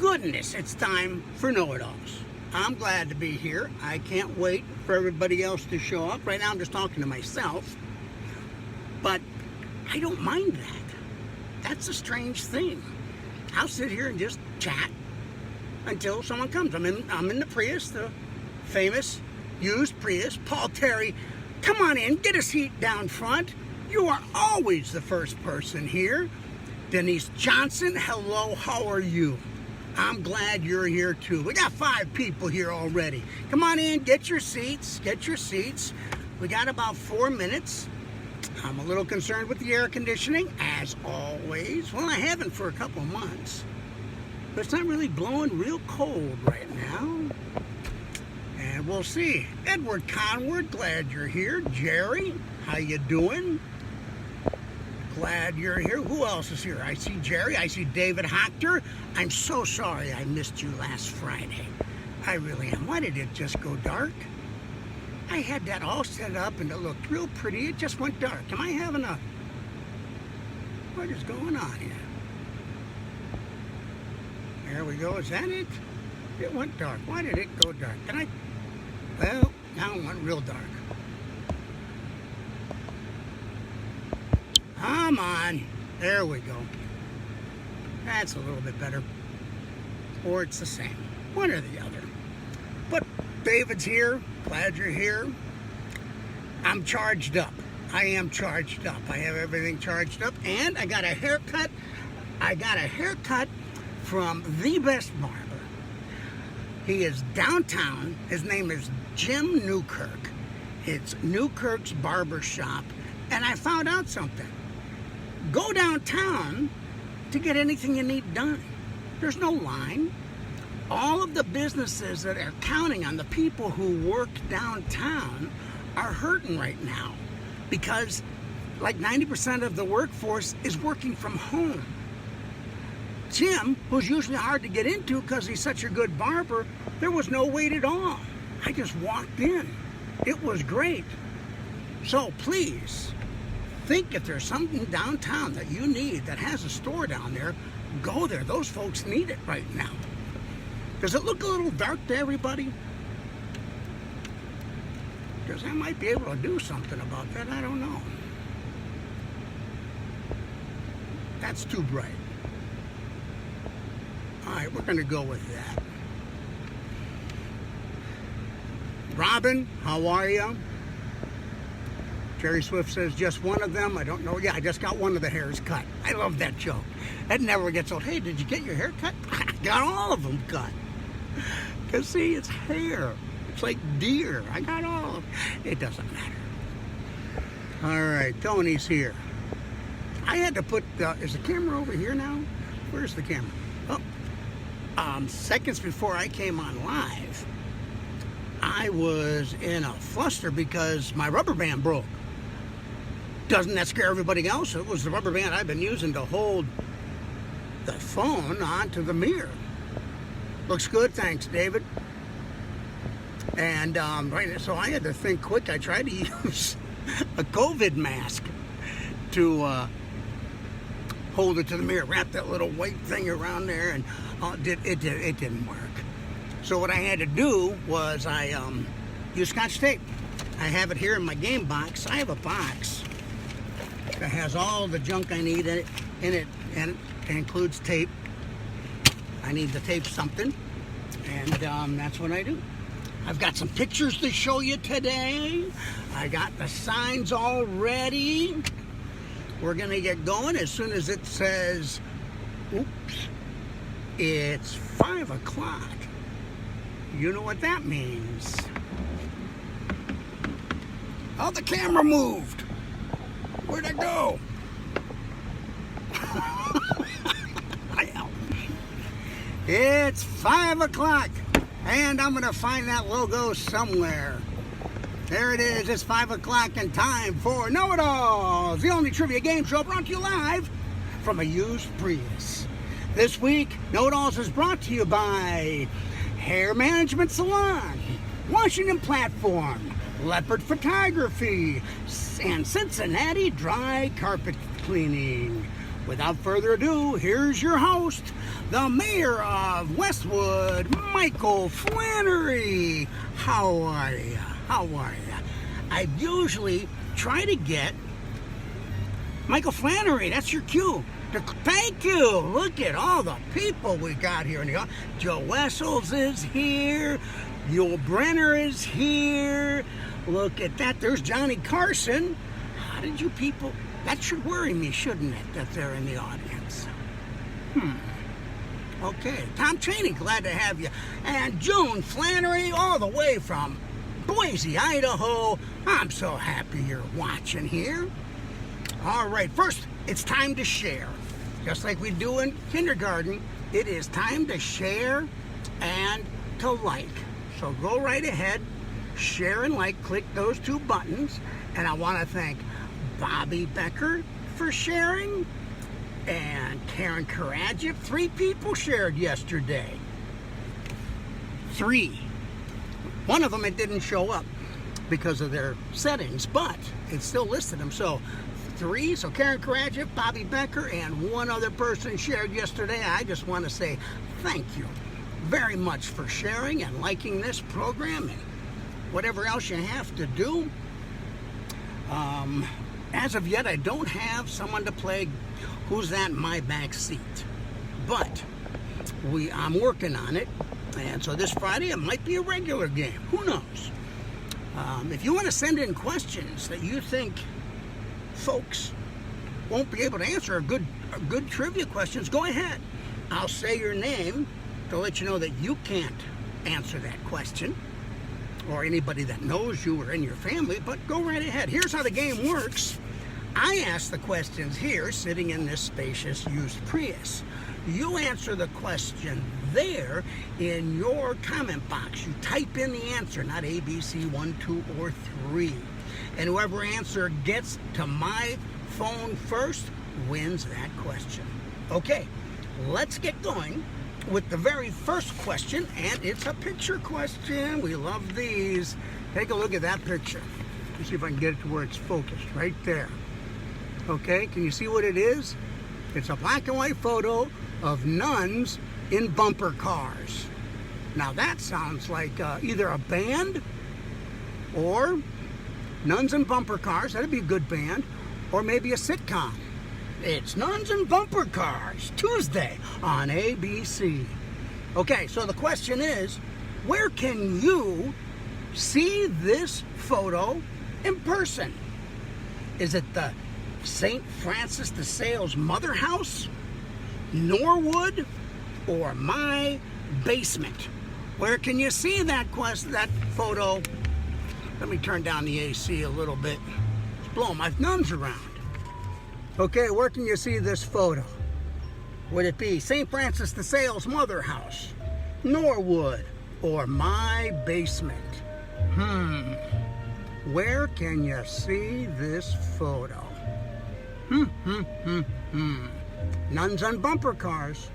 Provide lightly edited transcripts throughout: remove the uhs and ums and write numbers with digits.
goodness, it's time for Know-It-Alls. I'm glad to be here. I can't wait for everybody else to show up. Right now I'm just talking to myself, but I don't mind that. That's a strange thing. I'll sit here and just chat until someone comes. I'm in the Prius, the famous used Prius. Paul Terry, come on in, get a seat down front. You are always the first person here. Denise Johnson, hello, how are you? I'm glad you're here too. We got 5 people here already. Come on in, get your seats, We got about 4 minutes. I'm a little concerned with the air conditioning, as always. Well, I haven't for a couple of months. But it's not really blowing real cold right now. And we'll see. Edward Conward, glad you're here. Jerry, how you doing? Glad you're here. Who else is here? I see Jerry. I see David Hochter. I'm so sorry I missed you last Friday. I really am. Why did it just go dark? I had that all set up and it looked real pretty. It just went dark. Am I having a... What is going on here? There we go. Is that it? It went dark. Why did it go dark? Can I... Well, now it went real dark. Come on. There we go. That's a little bit better. Or it's the same. One or the other. But David's here. Glad you're here. I'm charged up. I am charged up. I have everything charged up. And I got a haircut. I got a haircut from the best barber. He is downtown. His name is Jim Newkirk. It's Newkirk's Barber Shop. And I found out something. Go downtown to get anything you need done. There's no line. All of the businesses that are counting on the people who work downtown are hurting right now because like 90% of the workforce is working from home. Jim, who's usually hard to get into because he's such a good barber, there was no wait at all. I just walked in. It was great. So please, think if there's something downtown that you need that has a store down there, go there. Those folks need it right now. Does it look a little dark to everybody? Because I might be able to do something about that. I don't know. That's too bright. All right, we're going to go with that. Robin, how are you? Jerry Swift says, just one of them. I don't know. Yeah, I just got one of the hairs cut. I love that joke. That never gets old. Hey, did you get your hair cut? I got all of them cut. Because, see, it's hair. It's like deer. I got all of them. It doesn't matter. All right, Tony's here. I had to put, is the camera over here now? Where's the camera? Oh, seconds before I came on live, I was in a fluster because my rubber band broke. Doesn't that scare everybody else? It was the rubber band I've been using to hold the phone onto the mirror. Looks good, thanks, David. And right, so I had to think quick. I tried to use a COVID mask to hold it to the mirror, wrap that little white thing around there, and it didn't work. So what I had to do was I use Scotch tape. I have it here in my game box. I have a box that has all the junk I need in it, and it includes tape. I need to tape something, and that's what I do. I've got some pictures to show you today. I got the signs all ready. We're gonna get going as soon as it says, oops, it's 5 o'clock. You know what that means. Oh, the camera moved. Where'd it go? It's 5 o'clock, and I'm going to find that logo somewhere. There it is. It's 5 o'clock and time for Know-It-Alls, the only trivia game show brought to you live from a used Prius. This week, Know-It-Alls is brought to you by Hair Management Salon, Washington Platform, Leopard Photography, and Cincinnati Dry Carpet Cleaning. without further ado, here's your host, the mayor of Westwood, Michael Flannery. How are ya? How are ya? I usually try to get Michael Flannery, that's your cue. Thank you. Look at all the people we got here in the audience. Joe Wessels is here. Yul Brenner is here. Look at that. There's Johnny Carson. How did you people... That should worry me, shouldn't it, that they're in the audience? Okay. Tom Cheney, glad to have you. And June Flannery, all the way from Boise, Idaho. I'm so happy you're watching here. All right. First, it's time to share. Just like we do in kindergarten, it is time to share and to like. So go right ahead, share and like, click those two buttons. And I want to thank Bobby Becker for sharing and Karen Karajip. 3 people shared yesterday. 3. One of them, it didn't show up because of their settings, but it still listed them. So 3, so Karen Karajip, Bobby Becker, and one other person shared yesterday. I just want to say thank you very much for sharing and liking this program and whatever else you have to do. As of yet, I don't have someone to play Who's That in My Back Seat, but I'm working on it, and so this Friday it might be a regular game. Who knows? If you want to send in questions that you think folks won't be able to answer, good trivia questions, go ahead. I'll say your name to let you know that you can't answer that question, or anybody that knows you or in your family, but go right ahead. Here's how the game works. I ask the questions here, sitting in this spacious used Prius. You answer the question there in your comment box. You type in the answer, not A, B, C, 1, 2, or 3. And whoever answer gets to my phone first wins that question. Okay, let's get going with the very first question, and it's a picture question. We love these. Take a look at that picture. Let's see if I can get it to where it's focused, right there. Okay, can you see what it is? It's a black and white photo of nuns in bumper cars. Now that sounds like either a band or Nuns in Bumper Cars, that'd be a good band, or maybe a sitcom. It's Nuns in Bumper Cars, Tuesday on ABC. Okay, so the question is, where can you see this photo in person? Is it the St. Francis de Sales Mother House, Norwood, or my basement? Where can you see that photo? Let me turn down the AC a little bit. It's blowing my nuns around. Okay, where can you see this photo? Would it be St. Francis de Sales Mother House, Norwood, or my basement? Where can you see this photo? Nuns on bumper cars.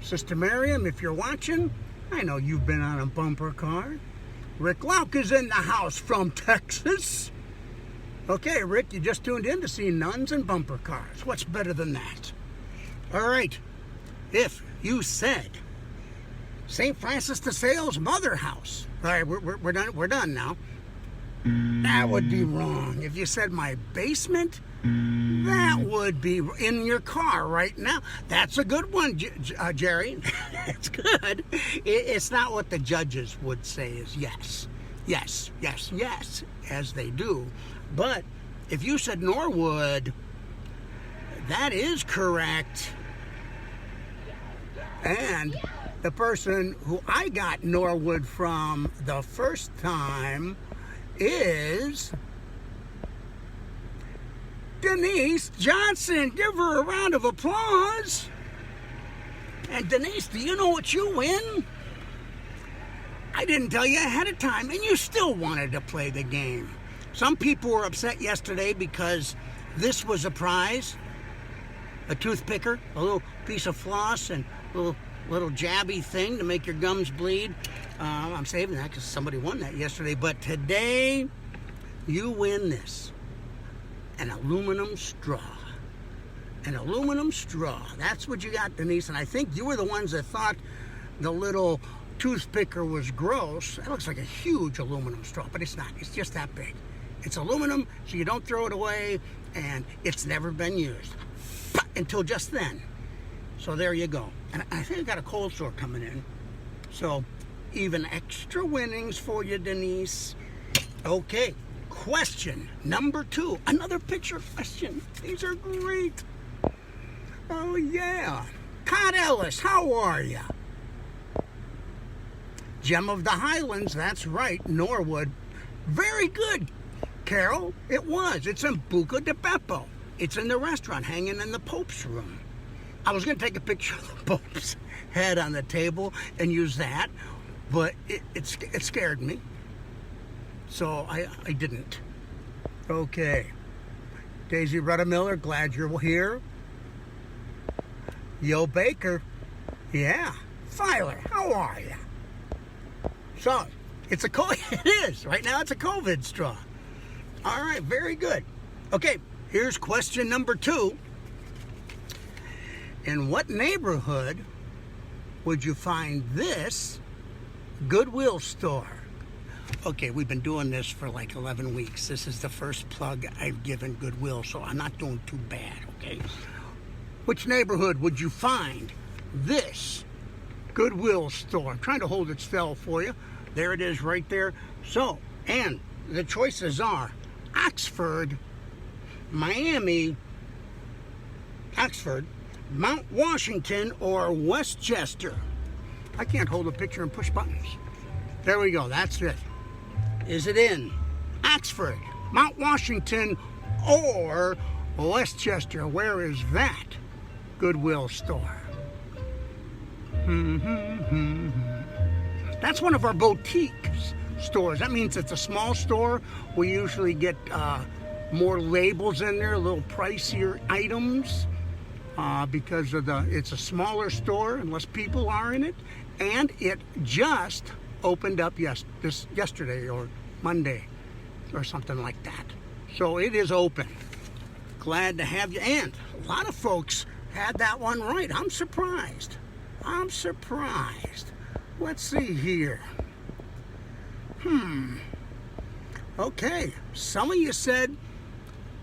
Sister Miriam, if you're watching, I know you've been on a bumper car. Rick Lauk is in the house from Texas. Okay, Rick, you just tuned in to see nuns and bumper cars. What's better than that? All right, if you said St. Francis de Sales Mother House, all right, we're done now. That would be wrong. If you said my basement, that would be in your car right now. That's a good one, Jerry. It's good. It's not what the judges would say is yes. Yes, yes, yes, as they do. But if you said Norwood, that is correct. And the person who I got Norwood from the first time is Denise Johnson. Give her a round of applause. And Denise, do you know what you win? I didn't tell you ahead of time, and you still wanted to play the game. Some people were upset yesterday because this was a prize. A toothpicker, a little piece of floss, and a little jabby thing to make your gums bleed. I'm saving that because somebody won that yesterday. But today, you win this. An aluminum straw. an aluminum straw. That's what you got, Denise. And I think you were the ones that thought the little toothpicker was gross. That looks like a huge aluminum straw, but it's not. It's just that big. It's aluminum, so you don't throw it away, and it's never been used until just then. So there you go. And I think I got a cold sore coming in. So even extra winnings for you, Denise. Okay, question number 2. Another picture question. These are great. Oh, yeah. Cod Ellis, how are you? Gem of the Highlands, that's right, Norwood. Very good, Carol. It was. It's in Buca di Beppo. It's in the restaurant, hanging in the Pope's room. I was going to take a picture of the Pope's head on the table and use that, but it scared me. So I didn't. Okay. Daisy Rudder-Miller, glad you're here. Yo Baker. Yeah. Filer, how are you? So, it's a it is. Right now it's a COVID straw. All right, very good. Okay, here's question number 2. In what neighborhood would you find this Goodwill store? Okay, we've been doing this for like 11 weeks. This is the first plug I've given Goodwill, so I'm not doing too bad, okay? Which neighborhood would you find this Goodwill store? I'm trying to hold it still for you. There it is right there. So, and the choices are Oxford, Miami, Oxford, Mount Washington, or Westchester. I can't hold a picture and push buttons. There we go. That's it. Is it in Oxford, Mount Washington, or Westchester? Where is that Goodwill store? That's one of our boutique stores. That means it's a small store. We usually get more labels in there, a little pricier items because of it's a smaller store and less people are in it. And it just opened up yesterday or Monday or something like that. So it is open. Glad to have you. And a lot of folks had that one right. I'm surprised. Let's see here. Okay. Some of you said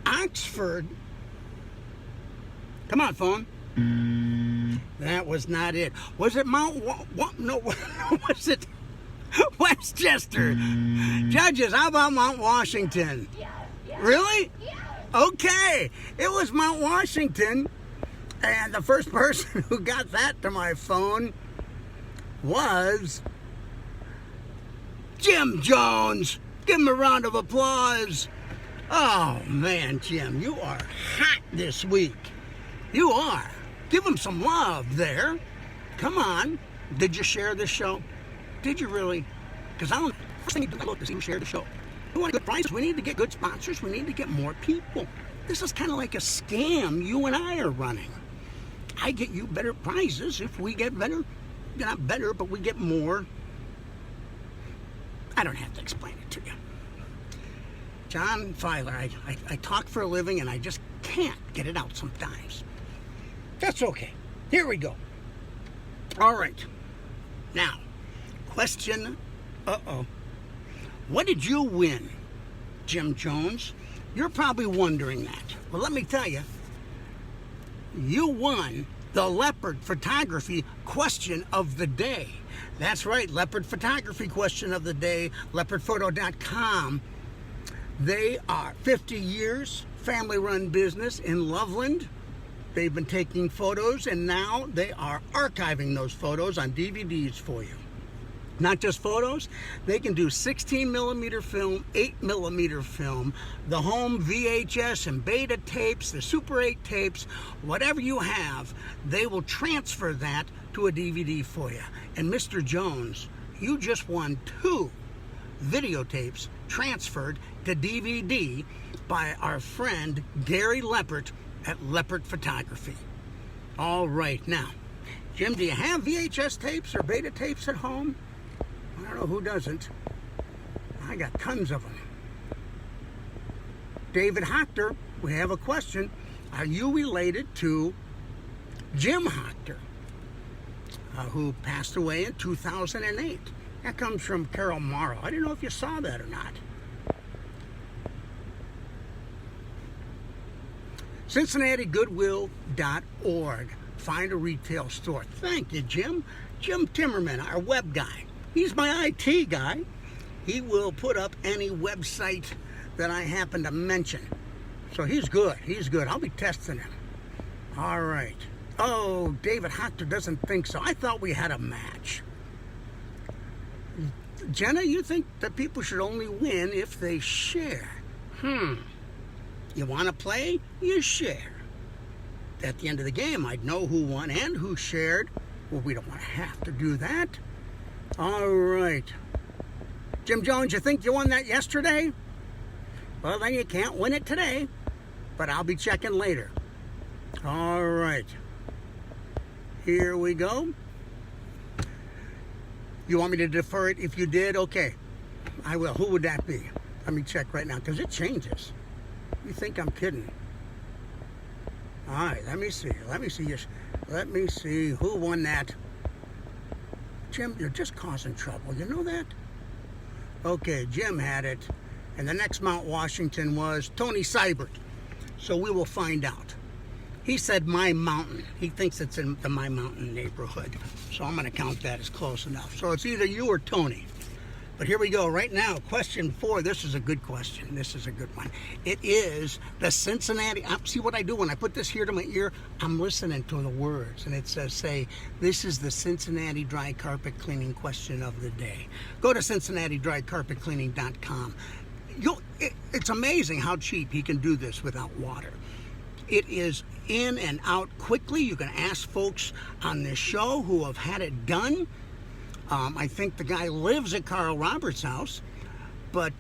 Oxford. Come on, phone. That was not it. Was it No, was it Westchester? Judges, how about Mount Washington? Really? Okay. It was Mount Washington. And the first person who got that to my phone was Jim Jones. Give him a round of applause. Oh, man, Jim, you are hot this week. You are. Give him some love there. Come on. Did you share this show? Did you really? Because I don't. First thing you do, I look to see who shared the show. We want good prices. We need to get good sponsors. We need to get more people. This is kind of like a scam you and I are running. I get you better prizes if we get better. Not better, but we get more. I don't have to explain it to you. John Filer, I talk for a living and I just can't get it out sometimes. That's okay. Here we go. All right. Now, question. What did you win, Jim Jones? You're probably wondering that. Well, let me tell you. You won the Leopard Photography Question of the Day. That's right, Leopard Photography Question of the Day, leopardphoto.com. They are 50 years, family-run business in Loveland. They've been taking photos, and now they are archiving those photos on DVDs for you. Not just photos, they can do 16mm film, 8mm film, the home VHS and beta tapes, the Super 8 tapes, whatever you have, they will transfer that to a DVD for you. And Mr. Jones, you just won 2 videotapes transferred to DVD by our friend Gary Leppert at Leppert Photography. All right, now, Jim, do you have VHS tapes or beta tapes at home? I don't know who doesn't. I got tons of them. David Hochter, we have a question. Are you related to Jim Hochter, who passed away in 2008? That comes from Carol Morrow. I didn't know if you saw that or not. CincinnatiGoodwill.org. Find a retail store. Thank you, Jim. Jim Timmerman, our web guy. He's my IT guy. He will put up any website that I happen to mention. So he's good. He's good. I'll be testing him. All right. Oh, David Hochter doesn't think so. I thought we had a match. Jenna, you think that people should only win if they share? You want to play? You share. At the end of the game, I'd know who won and who shared. Well, we don't want to have to do that. All right. Jim Jones, you think you won that yesterday? Well, then you can't win it today. But I'll be checking later. All right. Here we go. You want me to defer it if you did? Okay. I will. Who would that be? Let me check right now, because it changes. You think I'm kidding? All right, let me see. Let me see who won that. Jim, you're just causing trouble. You know that? Okay, Jim had it. And the next Mount Washington was Tony Seibert. So we will find out. He said My Mountain. He thinks it's in the My Mountain neighborhood. So I'm going to count that as close enough. So it's either you or Tony. But here we go. Right now, question 4. This is a good question. This is a good one. It is the Cincinnati. See what I do when I put this here to my ear? I'm listening to the words. And it says, this is the Cincinnati dry carpet cleaning question of the day. Go to CincinnatiDryCarpetCleaning.com. It's amazing how cheap he can do this without water. It is in and out quickly. You can ask folks on this show who have had it done. I think the guy lives at Carl Roberts' house, but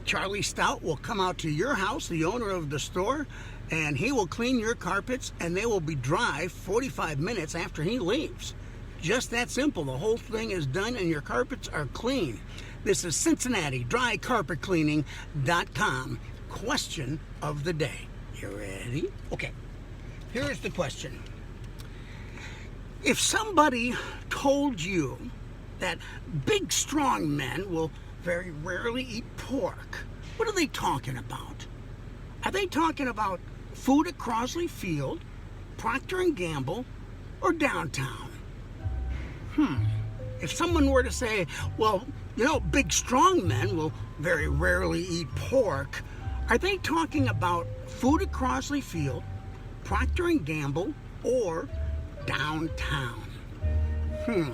Charlie Stout will come out to your house, the owner of the store, and he will clean your carpets, and they will be dry 45 minutes after he leaves. Just that simple. The whole thing is done, and your carpets are clean. This is CincinnatiDryCarpetCleaning.com. Question of the day. You ready? Okay. Here's the question. If somebody told you that big, strong men will very rarely eat pork, what are they talking about? Are they talking about food at Crosley Field, Procter & Gamble, or downtown? If someone were to say, well, big, strong men will very rarely eat pork, are they talking about food at Crosley Field, Procter & Gamble, or downtown? Let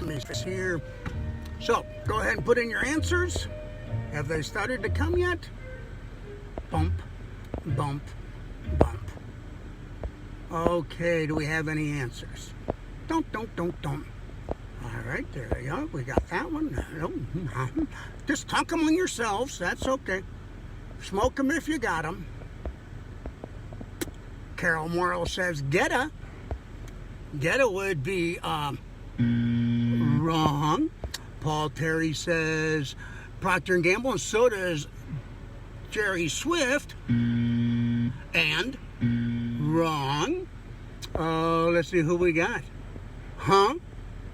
me see here. So, go ahead and put in your answers. Have they started to come yet? Bump, bump, bump. Okay, do we have any answers? Don't. All right, there we go. We got that one. Just talk among yourselves. That's okay. Smoke them if you got them. Carol Morrow says Geta. Geta would be wrong. Paul Terry says Procter & Gamble, and so does Jerry Swift. And wrong. Let's see who we got.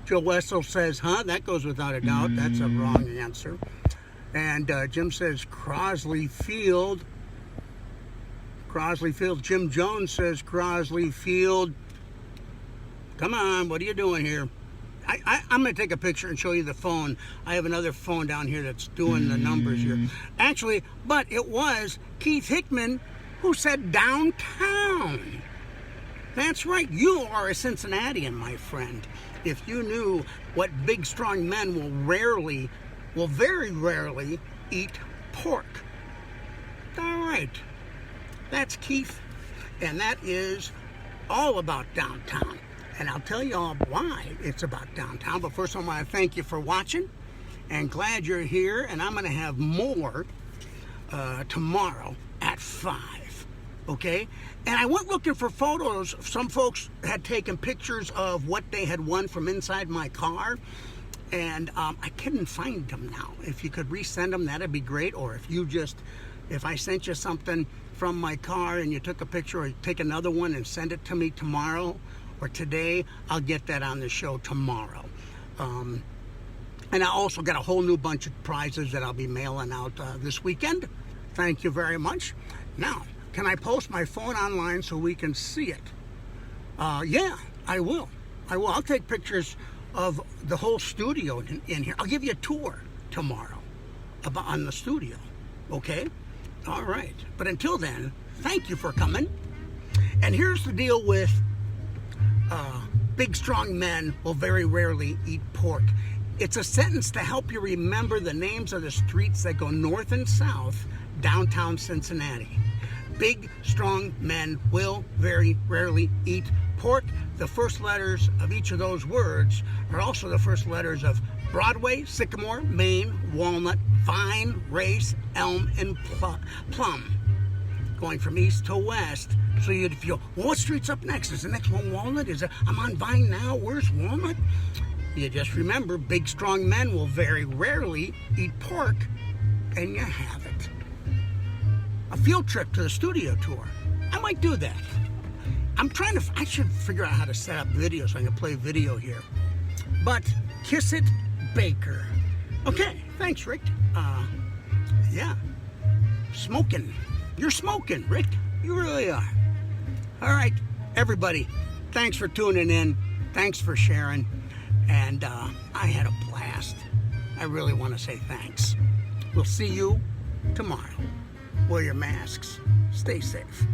Joe Wessel says, that goes without a doubt. That's a wrong answer. And Jim says Crosley Field. Crosley Field. Jim Jones says Crosley Field. Come on, what are you doing here? I'm going to take a picture and show you the phone. I have another phone down here that's doing the numbers here. Actually, but it was Keith Hickman who said downtown. That's right. You are a Cincinnatian, my friend. If you knew what big, strong men will very rarely eat pork. All right. That's Keith, and that is all about downtown. And I'll tell you all why it's about downtown. But first, I want to thank you for watching, and glad you're here. And I'm going to have more tomorrow at 5. Okay? And I went looking for photos. Some folks had taken pictures of what they had won from inside my car. And I couldn't find them now. If you could resend them, that'd be great. Or if you just, If I sent you something from my car and you took a picture, or take another one and send it to me tomorrow or today, I'll get that on the show tomorrow. And I also got a whole new bunch of prizes that I'll be mailing out this weekend. Thank you very much. Now, can I post my phone online so we can see it? Yeah, I will. I'll take pictures of the whole studio in here. I'll give you a tour tomorrow on the studio. Okay? All right. But until then, thank you for coming. And here's the deal with big, strong men will very rarely eat pork. It's a sentence to help you remember the names of the streets that go north and south downtown Cincinnati. Big, strong men will very rarely eat pork. The first letters of each of those words are also the first letters of Broadway, Sycamore, Maine, Walnut, Vine, Race, Elm, and Plum. Going from east to west. So you'd feel, well, what street's up next? Is the next one Walnut? I'm on Vine now. Where's Walnut? You just remember, big, strong men will very rarely eat pork, and you have it. A field trip to the studio tour. I might do that. I should figure out how to set up video so I can play video here. But Kiss It Baker. Okay, thanks, Rick. Yeah. Smoking. You're smoking, Rick. You really are. All right, everybody, thanks for tuning in. Thanks for sharing. And I had a blast. I really want to say thanks. We'll see you tomorrow. Wear your masks. Stay safe.